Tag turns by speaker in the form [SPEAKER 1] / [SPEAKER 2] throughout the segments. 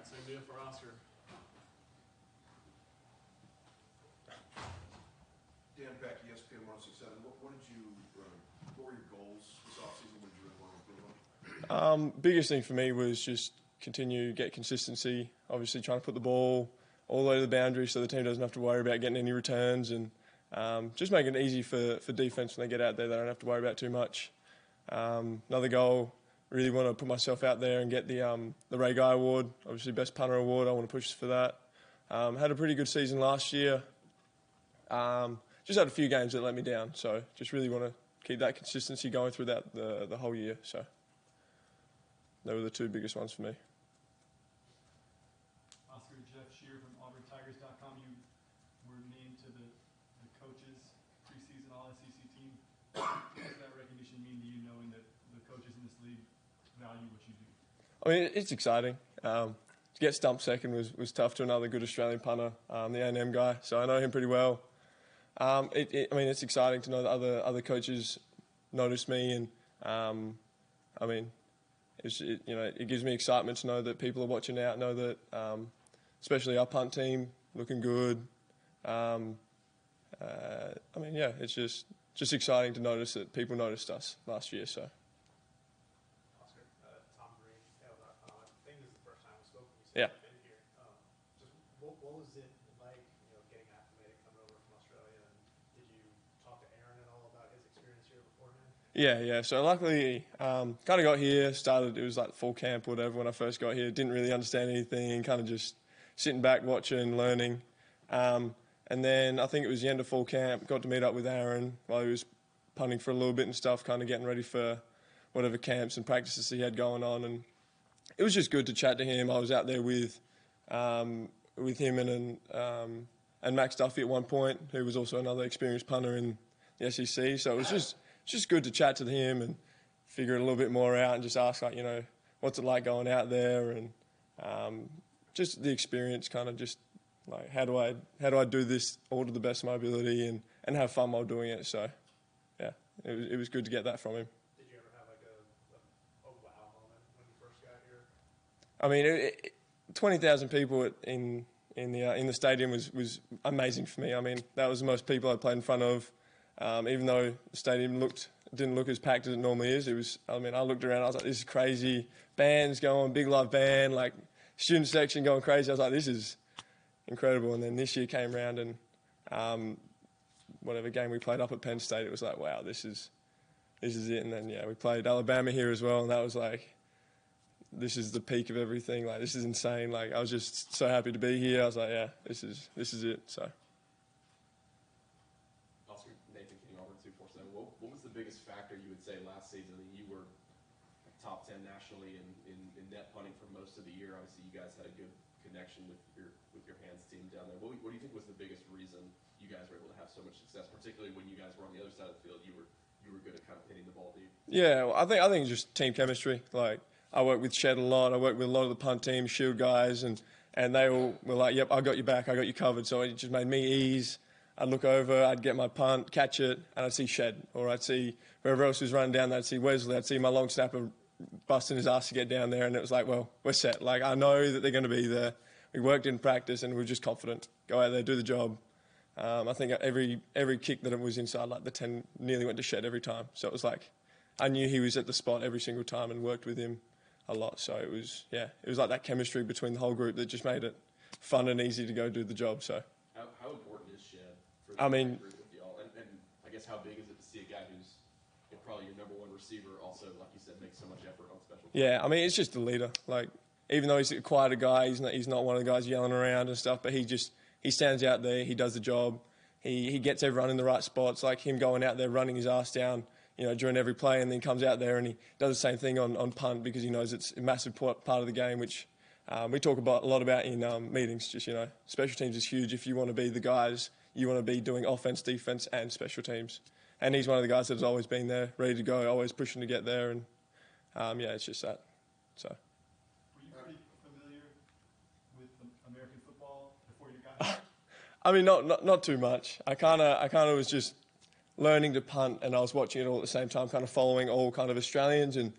[SPEAKER 1] right, same deal for Oscar.
[SPEAKER 2] Dan Beck, ESPN 167. What were your goals this offseason? What did you really want to improve on?
[SPEAKER 3] Biggest thing for me was just continue, get consistency. Obviously, trying to put the ball all the way to the boundary so the team doesn't have to worry about getting any returns, and just make it easy for defence when they get out there. They don't have to worry about too much. Another goal, really want to put myself out there and get the Ray Guy Award, obviously Best Punter Award. I want to push for that. Had a pretty good season last year. Just had a few games that let me down, so just really want to keep that consistency going through the whole year. So they were the two biggest ones for me.
[SPEAKER 4] Oscar, Jeff Shear from AuburnTigers.com. You were named to the coaches preseason All-SEC team. What does that recognition mean to you, knowing that the coaches in this league value what you do?
[SPEAKER 3] I mean, it's exciting. To get stumped second was tough to another good Australian punter, the A&M guy. So I know him pretty well. I mean, it's exciting to know that other coaches notice me, and I mean, it gives me excitement to know that people are watching out. Know that, especially our punt team, looking good. I mean, yeah, it's just exciting to notice that people noticed us last year. So.
[SPEAKER 5] Oscar, Tom Green, AL.com. I think this is the first time we spoke.
[SPEAKER 3] Yeah.
[SPEAKER 5] Been here. Just what was it like, getting acclimated, coming over from Australia? And did you talk to Aaron at all about his experience here beforehand?
[SPEAKER 3] Yeah. So luckily, kind of got here, it was like full camp or whatever when I first got here. Didn't really understand anything, kind of just sitting back, watching, learning. And then I think it was the end of full camp, got to meet up with Aaron while he was punting for a little bit and stuff, kind of getting ready for whatever camps and practices he had going on. And it was just good to chat to him. I was out there with him and Max Duffy at one point, who was also another experienced punter in the SEC. So it was just good to chat to him and figure it a little bit more out and just ask, what's it like going out there, and just the experience, kind of just like how do I do this all to the best of my ability and have fun while doing it. So yeah, it was good to get that from him.
[SPEAKER 5] Did you ever have like a wow moment when you first got here?
[SPEAKER 3] I mean, 20,000 people in the stadium was amazing for me. I mean, that was the most people I played in front of. Even though the stadium didn't look as packed as it normally is, I looked around, I was like, this is crazy. Bands going, big live band, like student section going crazy. I was like, this is incredible. And then this year came around, and whatever game we played up at Penn State, it was like, wow, this is it. And then we played Alabama here as well, and that was like, this is the peak of everything. Like, this is insane. Like, I was just so happy to be here. I was like, yeah, this is it. So.
[SPEAKER 6] Oscar, Nathan King, Auburn 247. What was the biggest factor you would say last season? I mean, you were top 10 nationally in net punting for most of the year. Obviously, you guys had a good connection with your hands team down there. What do you think was the biggest reason you guys were able to have so much success, particularly when you guys were on the other side of the field? You were good at kind of hitting the ball deep. Yeah,
[SPEAKER 3] well, I think it's just team chemistry. Like, I work with Shed a lot. I work with a lot of the punt team, shield guys, and they all were like, yep, I got you back, I got you covered. So it just made me ease. I'd look over, I'd get my punt, catch it, and I'd see Shed. Or I'd see whoever else was running down there, I'd see Wesley, I'd see my long snapper busting his ass to get down there, and it was like, well, we're set. Like, I know that they're going to be there. We worked in practice, and we were just confident. Go out there, do the job. I think every kick that it was inside, like the 10, nearly went to Shed every time. So it was like, I knew he was at the spot every single time and worked with him a lot. So it was like that chemistry between the whole group that just made it fun and easy to go do the job. So
[SPEAKER 6] how important is Shed for the group with y'all? And I guess how big is it to see a guy who's probably your number one receiver, also, like you said, makes so much effort on special teams?
[SPEAKER 3] Yeah, I mean, it's just the leader. Like, even though he's a quieter guy, he's not one of the guys yelling around and stuff, but he stands out there, he does the job, he gets everyone in the right spots, like him going out there running his ass down, during every play, and then comes out there and he does the same thing on punt because he knows it's a massive part of the game, which we talk a lot about in meetings. Just, special teams is huge. If you want to be the guys, you want to be doing offense, defense, and special teams. And he's one of the guys that has always been there, ready to go, always pushing to get there, and it's just that. So.
[SPEAKER 4] Were you pretty familiar with American football before you got here?
[SPEAKER 3] I mean, not too much. I kind of was just learning to punt, and I was watching it all at the same time, kind of following all kind of Australians, and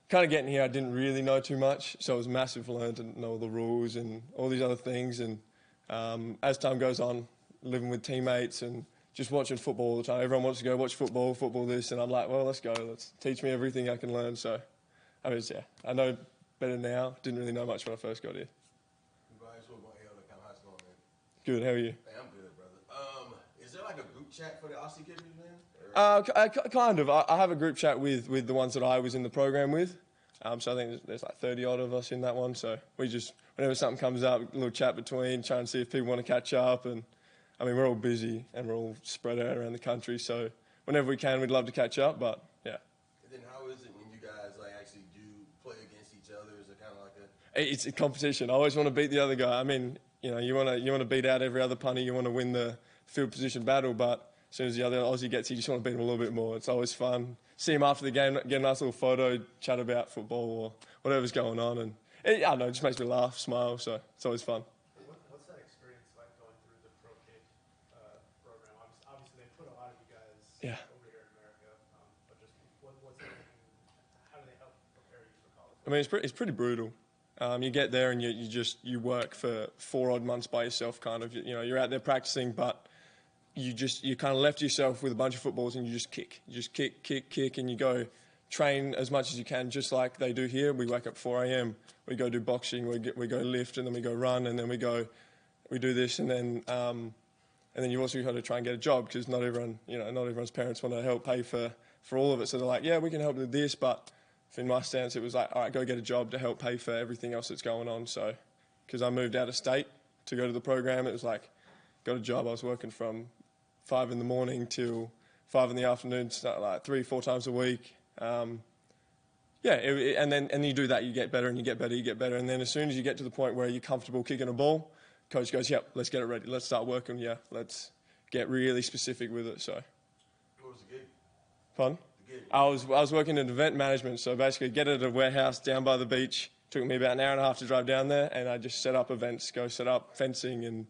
[SPEAKER 3] kind of getting here, I didn't really know too much, so it was massive to learn to know the rules and all these other things. And as time goes on, living with teammates and just watching football all the time. Everyone wants to go watch football this, and I'm like, well, let's go. Let's teach me everything I can learn. So, I know better now. Didn't really know much when I first got here. Good, how are you?
[SPEAKER 2] Hey, I'm good, brother. Is there like a group chat for the Aussie kickers, man?
[SPEAKER 3] Kind of. I have a group chat with the ones that I was in the program with. So I think there's like 30 odd of us in that one. So we just, whenever something comes up, a little chat between, try and see if people want to catch up. And I mean, we're all busy and we're all spread out around the country. So whenever we can, we'd love to catch up. But yeah.
[SPEAKER 2] And then how is it when you guys like actually do play against each other? Is it kind of like a?
[SPEAKER 3] It's a competition. I always want to beat the other guy. I mean, you know, you want to beat out every other punter. You want to win the field position battle. But as soon as the other Aussie gets, you just want to beat him a little bit more. It's always fun. See him after the game, get a nice little photo, chat about football or whatever's going on. And I don't know, it just makes me laugh, smile. So it's always fun.
[SPEAKER 5] What's that experience like going through the pro kick program? Obviously, they put a lot of you guys over here in America. But just what's that? How do they help prepare you for college?
[SPEAKER 3] I mean, it's pretty brutal. You get there and you work for 4 odd months by yourself, kind of. You know, you're out there practicing, but you kind of left yourself with a bunch of footballs and you just kick. You just kick, and you go train as much as you can, just like they do here. We wake up 4 a.m. We go do boxing. We go lift, and then we go run, and then we do this, and then you also got to try and get a job because not everyone's parents want to help pay for all of it. So they're like, yeah, we can help with this, but in my stance, it was like, all right, go get a job to help pay for everything else that's going on. So, because I moved out of state to go to the program, it was like, got a job. I was working from 5 in the morning till 5 in the afternoon, like 3-4 times a week. And then you do that, you get better and you get better. And then as soon as you get to the point where you're comfortable kicking a ball, coach goes, yep, let's get it ready. Let's start working. Yeah, let's get really specific with it. So,
[SPEAKER 2] What was the gig?
[SPEAKER 3] fun. I was working in event management, so basically get at a warehouse down by the beach. Took me about an hour and a half to drive down there, and I just set up events, go set up fencing, and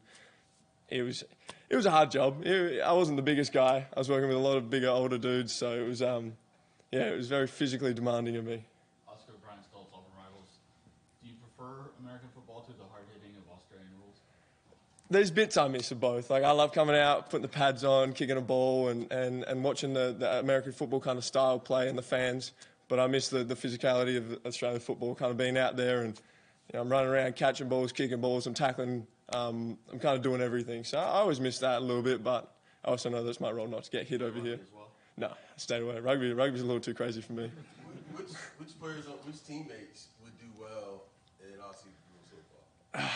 [SPEAKER 3] it was a hard job. I wasn't the biggest guy. I was working with a lot of bigger, older dudes, so it was it was very physically demanding of me.
[SPEAKER 1] Oscar, Brian Stoltz, Auburn Rivals. Do you prefer American football to the hard-hitting of Australian rules?
[SPEAKER 3] There's bits I miss of both. Like, I love coming out, putting the pads on, kicking a ball, and watching the American football kind of style play and the fans. But I miss the physicality of Australian football, kind of being out there and I'm running around, catching balls, kicking balls, I'm tackling. I'm kind of doing everything. So I always miss that a little bit, but I also know that's my role not to get hit over here.
[SPEAKER 1] As well?
[SPEAKER 3] No, I stayed away. Rugby's a little too crazy for me.
[SPEAKER 2] Which players, which teammates would do well in Aussie rules football?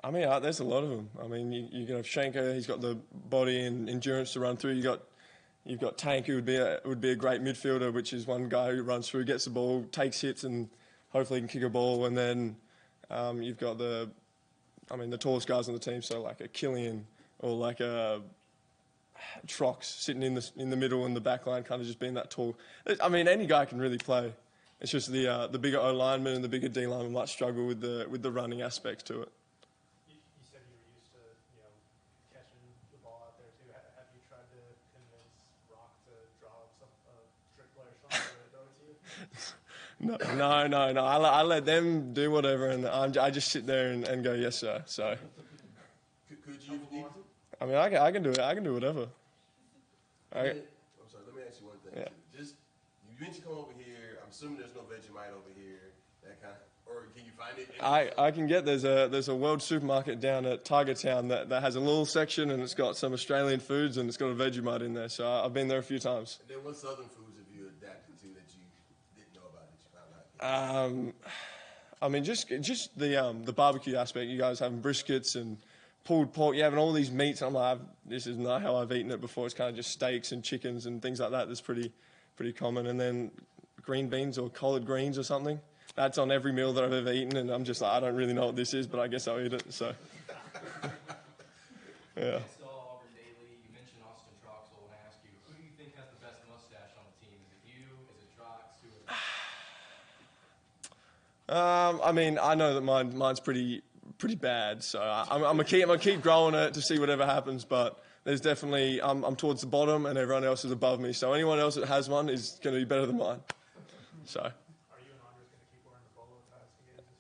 [SPEAKER 3] I mean, there's a lot of them. I mean, you can have Schenker. He's got the body and endurance to run through. You've got Tank, who would be a great midfielder, which is one guy who runs through, gets the ball, takes hits, and hopefully can kick a ball. And then you've got the tallest guys on the team, so like a Killian or like a Trox sitting in the middle and the back line, kind of just being that tall. I mean, any guy can really play. It's just the bigger O lineman and the bigger D lineman might struggle with the running aspects to it.
[SPEAKER 5] You said you were used to catching the ball out there too. Have you tried to convince Rock to draw up a trick play or something to throw it to you?
[SPEAKER 3] No. I let them do whatever, and I just sit there and go, yes, sir. So,
[SPEAKER 2] Could you, if you need to?
[SPEAKER 3] I mean, I can do it. I can do whatever.
[SPEAKER 2] I'm sorry, let me ask you one thing.
[SPEAKER 3] Yeah.
[SPEAKER 2] Just, you mentioned come over here. I'm assuming there's no Vegemite over here. That kind of, or can you find it?
[SPEAKER 3] I can get there's a world supermarket down at Tiger Town that has a little section, and it's got some Australian foods, and it's got a Vegemite in there. So I've been there a few times.
[SPEAKER 2] And then what southern foods have you adapted to that you didn't know about that you found out?
[SPEAKER 3] I mean, just the barbecue aspect. You guys having briskets and pulled pork. You having all these meats. I'm like, this is not how I've eaten it before. It's kind of just steaks and chickens and things like that. That's pretty common. And then green beans or collard greens or something. That's on every meal that I've ever eaten. And I'm just like, I don't really know what this is, but I guess I'll eat it. So, yeah.
[SPEAKER 7] I saw Auburn Daily. You mentioned Austin Trox. I want to ask you, who do you think has the best mustache on the team? Is it you? Is it Trox? Who is it?
[SPEAKER 3] I mean, I know that mine's pretty bad, so I'm gonna keep growing it to see whatever happens. But there's definitely I'm towards the bottom, and everyone else is above me. So anyone else that has one is going to be better than mine. So.
[SPEAKER 5] Are you an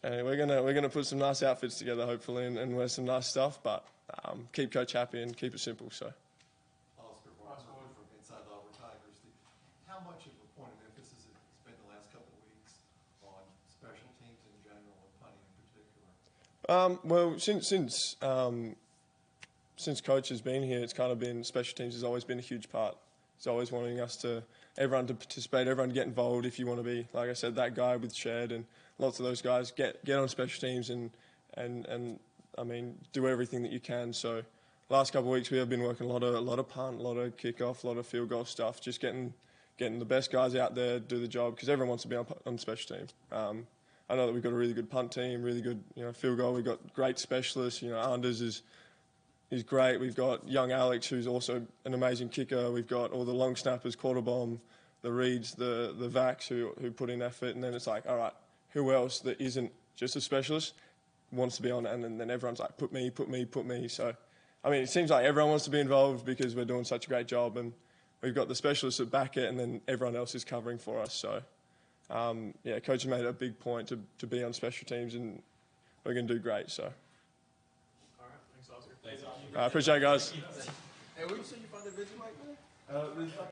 [SPEAKER 3] And we're gonna put some nice outfits together, hopefully, and wear some nice stuff. But keep Coach happy and keep it simple. So.
[SPEAKER 8] Oscar from inside the Auburn Tigers. How much of a point of emphasis has been the last couple of weeks on special teams in general and punting in particular?
[SPEAKER 3] Well, since Coach has been here, it's kind of been special teams has always been a huge part. He's always wanting everyone to participate, everyone to get involved. If you want to be, like I said, that guy with Shed and lots of those guys, get on special teams and I mean do everything that you can. So last couple of weeks we have been working a lot of punt, a lot of kickoff, a lot of field goal stuff. Just getting the best guys out there, do the job, because everyone wants to be on special team. I know that we've got a really good punt team, really good field goal. We've got great specialists. Anders is great. We've got young Alex, who's also an amazing kicker. We've got all the long snappers, quarter bomb, the Reeds, the Vacs who put in effort. And then it's like, all right, who else that isn't just a specialist wants to be on it? And then everyone's like, put me. So, I mean, it seems like everyone wants to be involved because we're doing such a great job. And we've got the specialists that back it, and then everyone else is covering for us. So, Coach has made a big point to be on special teams, and we're going to do great. So.
[SPEAKER 5] All right, thanks, Oscar.
[SPEAKER 3] I appreciate it, guys.
[SPEAKER 2] Hey, where you say you found that Vegemite, man?